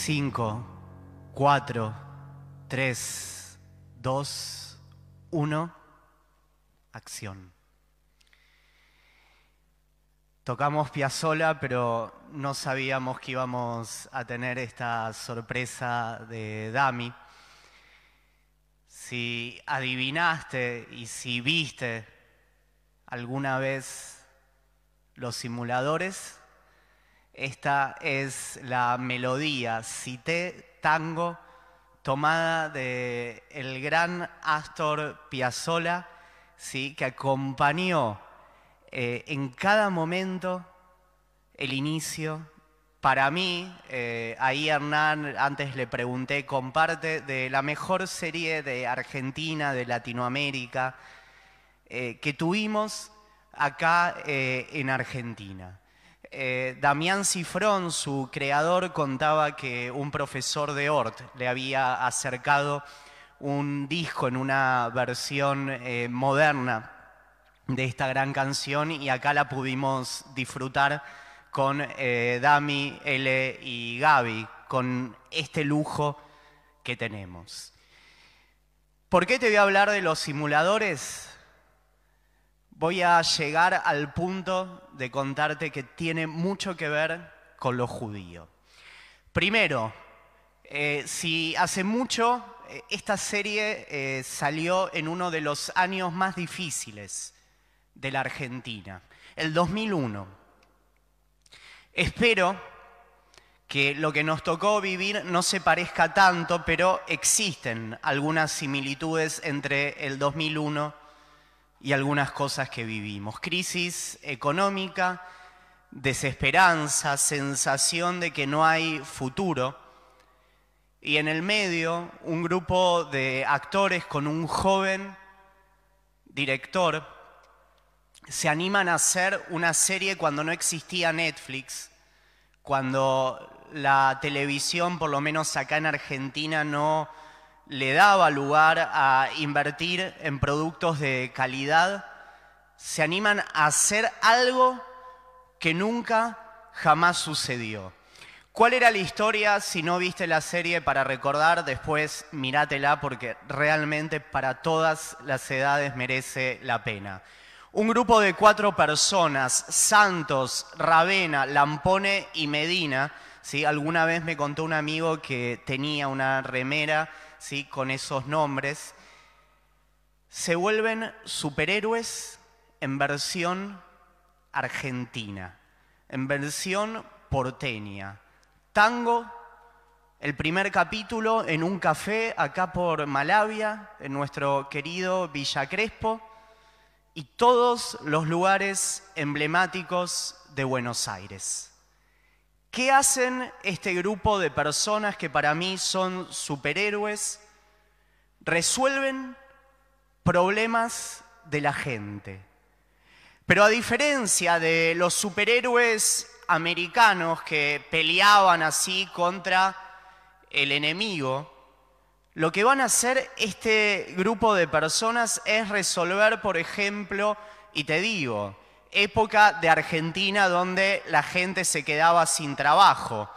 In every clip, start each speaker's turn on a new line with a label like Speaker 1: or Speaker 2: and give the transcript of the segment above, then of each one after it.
Speaker 1: 5, 4, 3, 2, 1, acción. Tocamos Piazzolla, pero no sabíamos que íbamos a tener esta sorpresa de Dami. Si adivinaste y si viste alguna vez Los Simuladores, esta es la melodía Cité Tango tomada del gran Astor Piazzolla, ¿sí?, que acompañó en cada momento el inicio. Para mí, ahí Hernán, antes le pregunté, comparte de la mejor serie de Argentina, de Latinoamérica, que tuvimos acá en Argentina. Damián Cifrón, su creador, contaba que un profesor de Hort le había acercado un disco en una versión moderna de esta gran canción y acá la pudimos disfrutar con Dami, L y Gaby, con este lujo que tenemos. ¿Por qué te voy a hablar de Los Simuladores? Voy a llegar al punto de contarte que tiene mucho que ver con lo judío. Primero, si hace mucho esta serie salió en uno de los años más difíciles de la Argentina, el 2001. Espero que lo que nos tocó vivir no se parezca tanto, pero existen algunas similitudes entre el 2001 y algunas cosas que vivimos. Crisis económica, desesperanza, sensación de que no hay futuro. Y en el medio, un grupo de actores con un joven director se animan a hacer una serie cuando no existía Netflix, cuando la televisión, por lo menos acá en Argentina, no le daba lugar a invertir en productos de calidad. Se animan a hacer algo que nunca jamás sucedió. ¿Cuál era la historia? Si no viste la serie, para recordar, después mirátela porque realmente para todas las edades merece la pena. Un grupo de 4 personas, Santos, Ravena, Lampone y Medina, ¿sí? Alguna vez me contó un amigo que tenía una remera, ¿sí?, con esos nombres, se vuelven superhéroes en versión argentina, en versión porteña. Tango, el primer capítulo en un café acá por Malavia, en nuestro querido Villa Crespo, y todos los lugares emblemáticos de Buenos Aires. ¿Qué hacen este grupo de personas que para mí son superhéroes? Resuelven problemas de la gente. Pero a diferencia de los superhéroes americanos que peleaban así contra el enemigo, lo que van a hacer este grupo de personas es resolver, por ejemplo, y te digo, época de Argentina donde la gente se quedaba sin trabajo.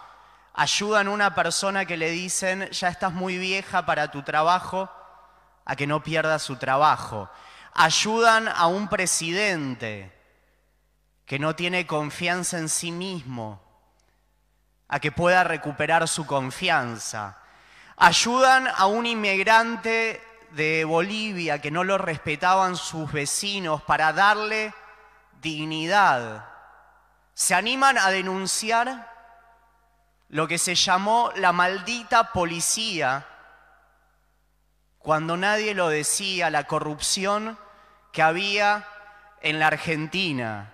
Speaker 1: Ayudan a una persona que le dicen, ya estás muy vieja para tu trabajo, a que no pierda su trabajo. Ayudan a un presidente que no tiene confianza en sí mismo, a que pueda recuperar su confianza. Ayudan a un inmigrante de Bolivia que no lo respetaban sus vecinos para darle dignidad. Se animan a denunciar lo que se llamó la maldita policía, cuando nadie lo decía, la corrupción que había en la Argentina.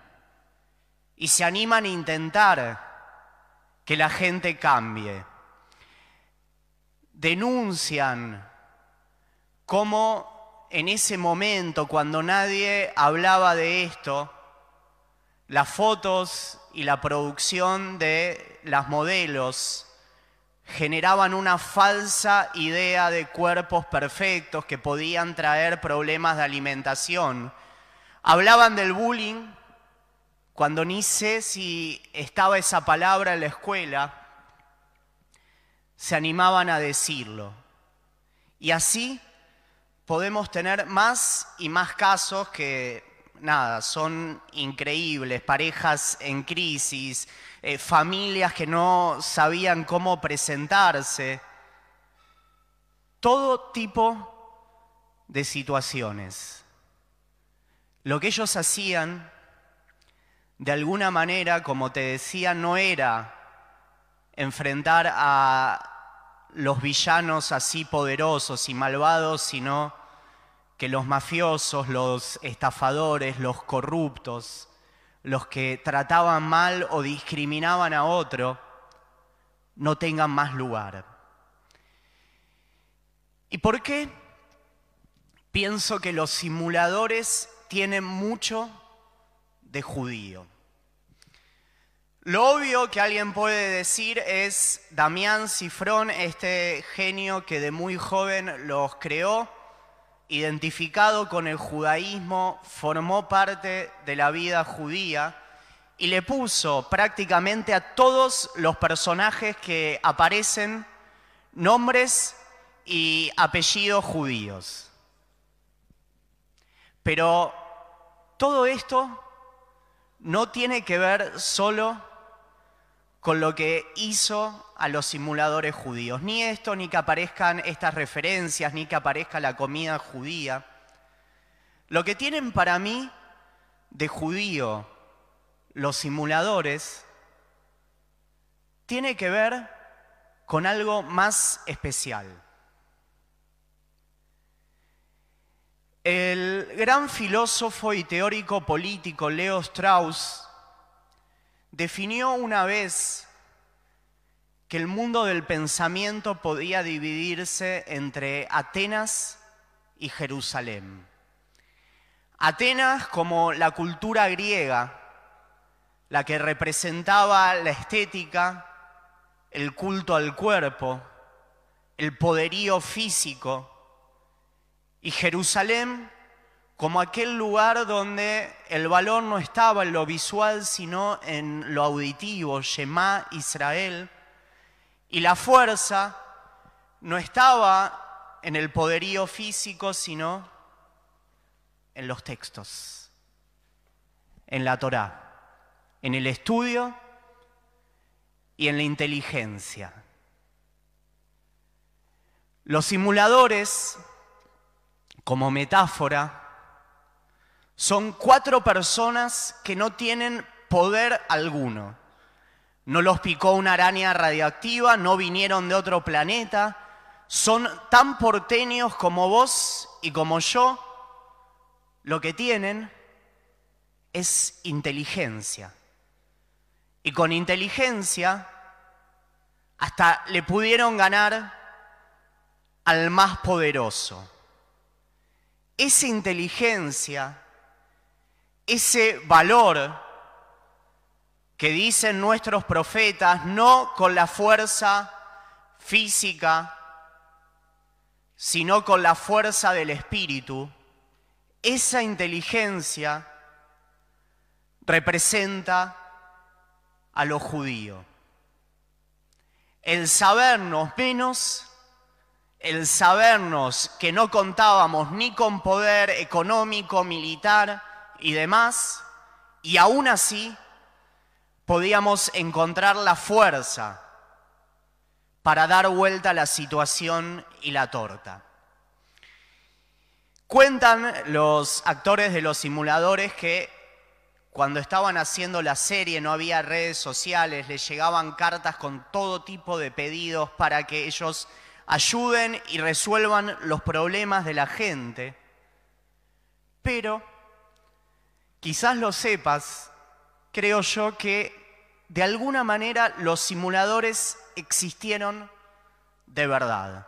Speaker 1: Y se animan a intentar que la gente cambie. Denuncian cómo en ese momento, cuando nadie hablaba de esto, las fotos y la producción de las modelos generaban una falsa idea de cuerpos perfectos que podían traer problemas de alimentación. Hablaban del bullying cuando ni sé si estaba esa palabra en la escuela. se animaban a decirlo. Y así podemos tener más y más casos que, nada, son increíbles, parejas en crisis, familias que no sabían cómo presentarse, todo tipo de situaciones. Lo que ellos hacían, de alguna manera, como te decía, no era enfrentar a los villanos así poderosos y malvados, sino que los mafiosos, los estafadores, los corruptos, los que trataban mal o discriminaban a otro, no tengan más lugar. ¿Y por qué? Pienso que los simuladores tienen mucho de judío. Lo obvio que alguien puede decir es Damián Cifrón, este genio que de muy joven los creó, identificado con el judaísmo, formó parte de la vida judía y le puso prácticamente a todos los personajes que aparecen nombres y apellidos judíos. Pero todo esto no tiene que ver solo con lo que hizo a los simuladores judíos. Ni esto, ni que aparezcan estas referencias, ni que aparezca la comida judía. Lo que tienen para mí de judío los simuladores tiene que ver con algo más especial. El gran filósofo y teórico político Leo Strauss definió una vez que el mundo del pensamiento podía dividirse entre Atenas y Jerusalén. Atenas como la cultura griega, la que representaba la estética, el culto al cuerpo, el poderío físico, y Jerusalén como aquel lugar donde el valor no estaba en lo visual, sino en lo auditivo, Shema Israel, y la fuerza no estaba en el poderío físico, sino en los textos, en la Torá, en el estudio y en la inteligencia. Los simuladores, como metáfora, son 4 personas que no tienen poder alguno. No los picó una araña radiactiva, no vinieron de otro planeta. Son tan porteños como vos y como yo. Lo que tienen es inteligencia. Y con inteligencia hasta le pudieron ganar al más poderoso. Esa inteligencia, ese valor que dicen nuestros profetas, no con la fuerza física, sino con la fuerza del Espíritu, esa inteligencia representa a los judíos. El sabernos menos, el sabernos que no contábamos ni con poder económico, militar y demás, y aún así podíamos encontrar la fuerza para dar vuelta a la situación y la torta. Cuentan los actores de los simuladores que cuando estaban haciendo la serie no había redes sociales, les llegaban cartas con todo tipo de pedidos para que ellos ayuden y resuelvan los problemas de la gente. Pero, quizás lo sepas, creo yo que de alguna manera los simuladores existieron de verdad.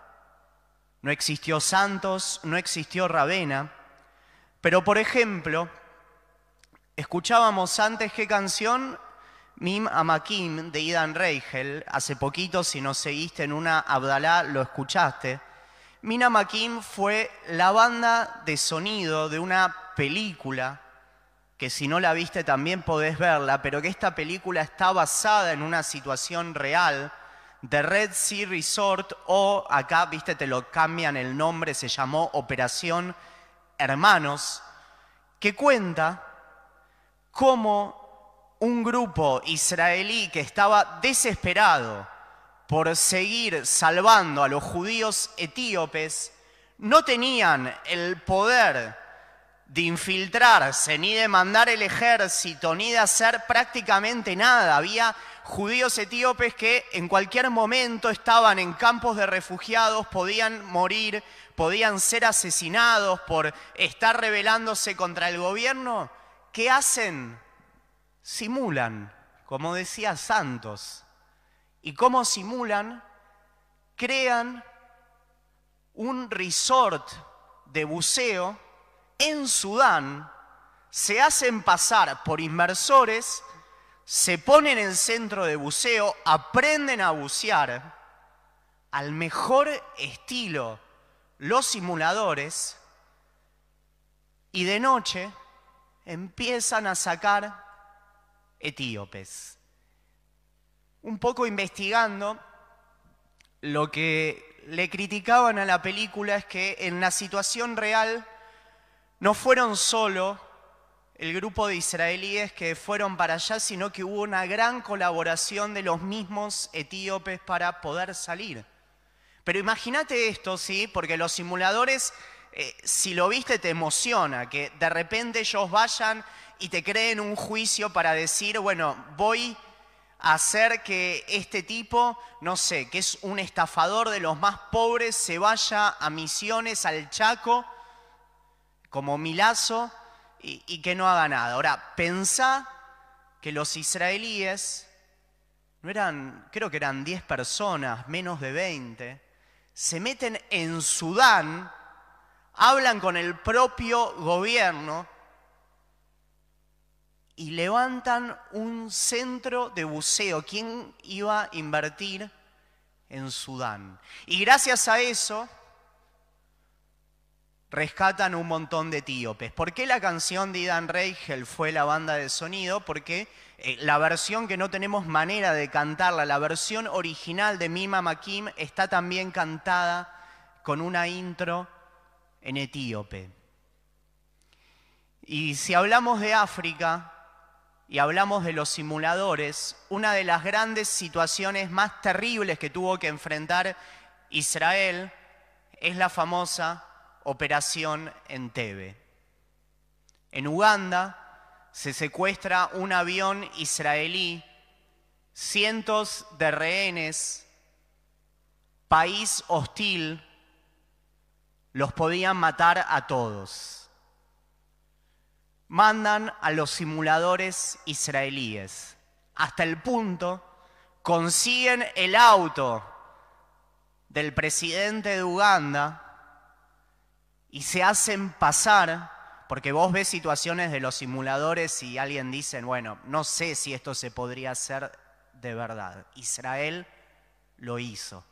Speaker 1: No existió Santos, no existió Ravena, pero por ejemplo, escuchábamos antes qué canción, Mim Amakim de Idan Reichel, hace poquito si nos seguiste en una Abdalá lo escuchaste. Mim Amakim fue la banda de sonido de una película que si no la viste también podés verla, pero que esta película está basada en una situación real The Red Sea Resort, o acá, viste, te lo cambian el nombre, se llamó Operación Hermanos, que cuenta cómo un grupo israelí que estaba desesperado por seguir salvando a los judíos etíopes, no tenían el poder de infiltrarse, ni de mandar el ejército, ni de hacer prácticamente nada. Había judíos etíopes que en cualquier momento estaban en campos de refugiados, podían morir, podían ser asesinados por estar rebelándose contra el gobierno. ¿Qué hacen? Simulan, como decía Santos. ¿Y cómo simulan? Crean un resort de buceo en Sudán, se hacen pasar por inversores, se ponen en centro de buceo, aprenden a bucear al mejor estilo los simuladores y de noche empiezan a sacar etíopes. Un poco investigando, lo que le criticaban a la película es que en la situación real no fueron solo el grupo de israelíes que fueron para allá, sino que hubo una gran colaboración de los mismos etíopes para poder salir. Pero imagínate esto, ¿sí? Porque los simuladores, si lo viste, te emociona, que de repente ellos vayan y te creen un juicio para decir, bueno, voy a hacer que este tipo, no sé, que es un estafador de los más pobres, se vaya a Misiones, al Chaco, como Milazzo, y que no haga nada. Ahora, pensá que los israelíes, no eran, creo que eran 10 personas, menos de 20, se meten en Sudán, hablan con el propio gobierno y levantan un centro de buceo. ¿Quién iba a invertir en Sudán? Y gracias a eso rescatan un montón de etíopes. ¿Por qué la canción de Idan Reichel fue la banda de sonido? Porque la versión que no tenemos manera de cantarla, la versión original de Mima Makim, está también cantada con una intro en etíope. Y si hablamos de África y hablamos de los simuladores, una de las grandes situaciones más terribles que tuvo que enfrentar Israel es la famosa Operación Entebbe. En Uganda se secuestra un avión israelí, cientos de rehenes, país hostil, los podían matar a todos. Mandan a los simuladores israelíes, hasta el punto consiguen el auto del presidente de Uganda y se hacen pasar, porque vos ves situaciones de los simuladores y alguien dice, bueno, no sé si esto se podría hacer de verdad. Israel lo hizo.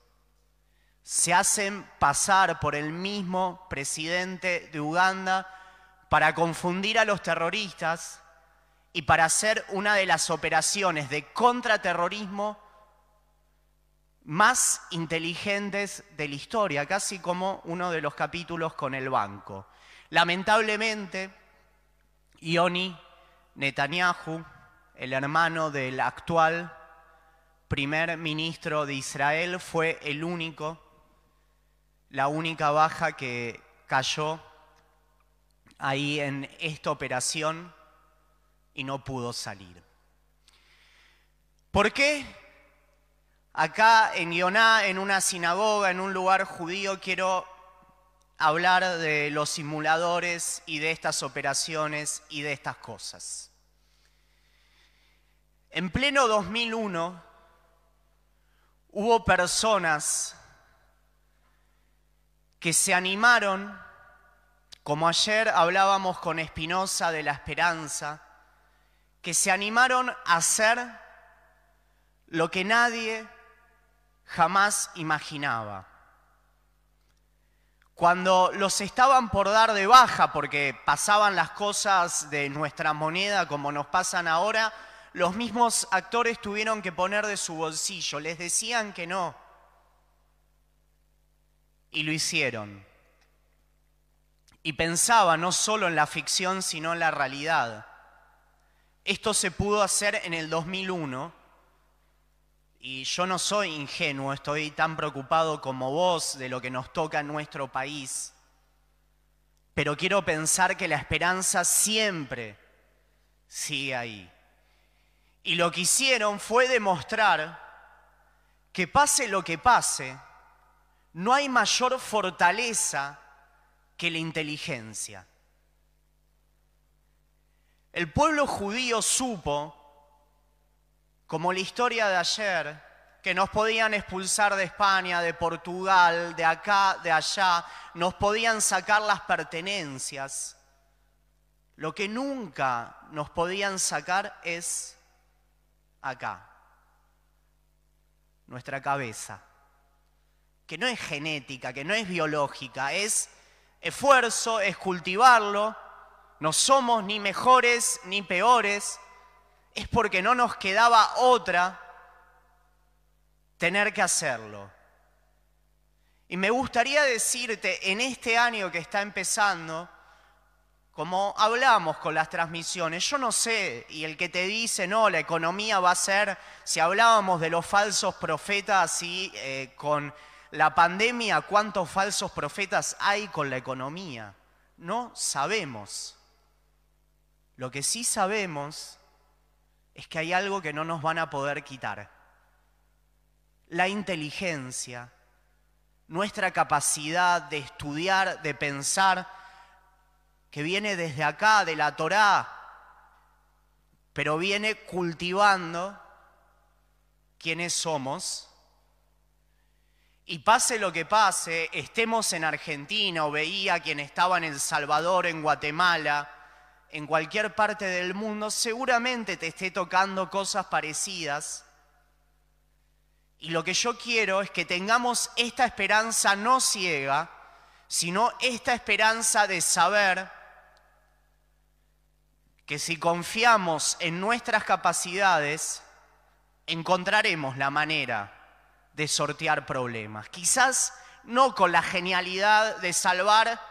Speaker 1: Se hacen pasar por el mismo presidente de Uganda para confundir a los terroristas y para hacer una de las operaciones de contraterrorismo más inteligentes de la historia, casi como uno de los capítulos con el banco. Lamentablemente, Yoni Netanyahu, el hermano del actual primer ministro de Israel, fue la única baja que cayó ahí en esta operación y no pudo salir. ¿Por qué? Acá en Ioná, en una sinagoga, en un lugar judío, quiero hablar de los simuladores y de estas operaciones y de estas cosas. En pleno 2001 hubo personas que se animaron, como ayer hablábamos con Espinosa de la esperanza, que se animaron a hacer lo que nadie jamás imaginaba. Cuando los estaban por dar de baja, porque pasaban las cosas de nuestra moneda como nos pasan ahora, los mismos actores tuvieron que poner de su bolsillo, les decían que no. Y lo hicieron. Y pensaba no solo en la ficción, sino en la realidad. Esto se pudo hacer en el 2001, y yo no soy ingenuo, estoy tan preocupado como vos de lo que nos toca en nuestro país, pero quiero pensar que la esperanza siempre sigue ahí. Y lo que hicieron fue demostrar que pase lo que pase, no hay mayor fortaleza que la inteligencia. El pueblo judío supo, como la historia de ayer, que nos podían expulsar de España, de Portugal, de acá, de allá, nos podían sacar las pertenencias. Lo que nunca nos podían sacar es acá, nuestra cabeza, que no es genética, que no es biológica, es esfuerzo, es cultivarlo. No somos ni mejores ni peores, es porque no nos quedaba otra tener que hacerlo. Y me gustaría decirte, en este año que está empezando, como hablamos con las transmisiones, yo no sé, y el que te dice, no, la economía va a ser, si hablábamos de los falsos profetas y con la pandemia, ¿cuántos falsos profetas hay con la economía? No sabemos. Lo que sí sabemos es que hay algo que no nos van a poder quitar. La inteligencia, nuestra capacidad de estudiar, de pensar, que viene desde acá, de la Torá, pero viene cultivando quiénes somos. Y pase lo que pase, estemos en Argentina o veía quien estaba en El Salvador, en Guatemala, en cualquier parte del mundo, seguramente te esté tocando cosas parecidas. Y lo que yo quiero es que tengamos esta esperanza no ciega, sino esta esperanza de saber que si confiamos en nuestras capacidades, encontraremos la manera de sortear problemas. Quizás no con la genialidad de salvar,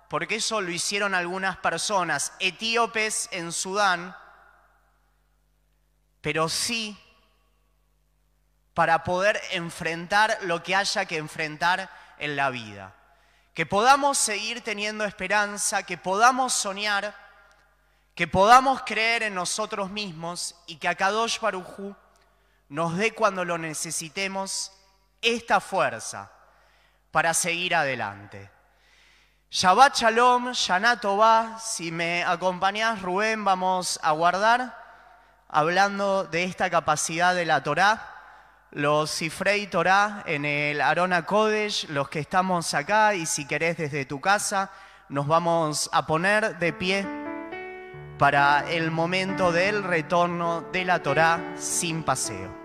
Speaker 1: porque eso lo hicieron algunas personas, etíopes en Sudán, pero sí para poder enfrentar lo que haya que enfrentar en la vida. Que podamos seguir teniendo esperanza, que podamos soñar, que podamos creer en nosotros mismos y que Akadosh Baruj Hu nos dé cuando lo necesitemos esta fuerza para seguir adelante. Shabbat Shalom, Shana Tová. Si me acompañás, Rubén, vamos a guardar, hablando de esta capacidad de la Torá, los Sifrei Torá en el Aron HaKodesh, los que estamos acá, y si querés desde tu casa, nos vamos a poner de pie para el momento del retorno de la Torá sin paseo.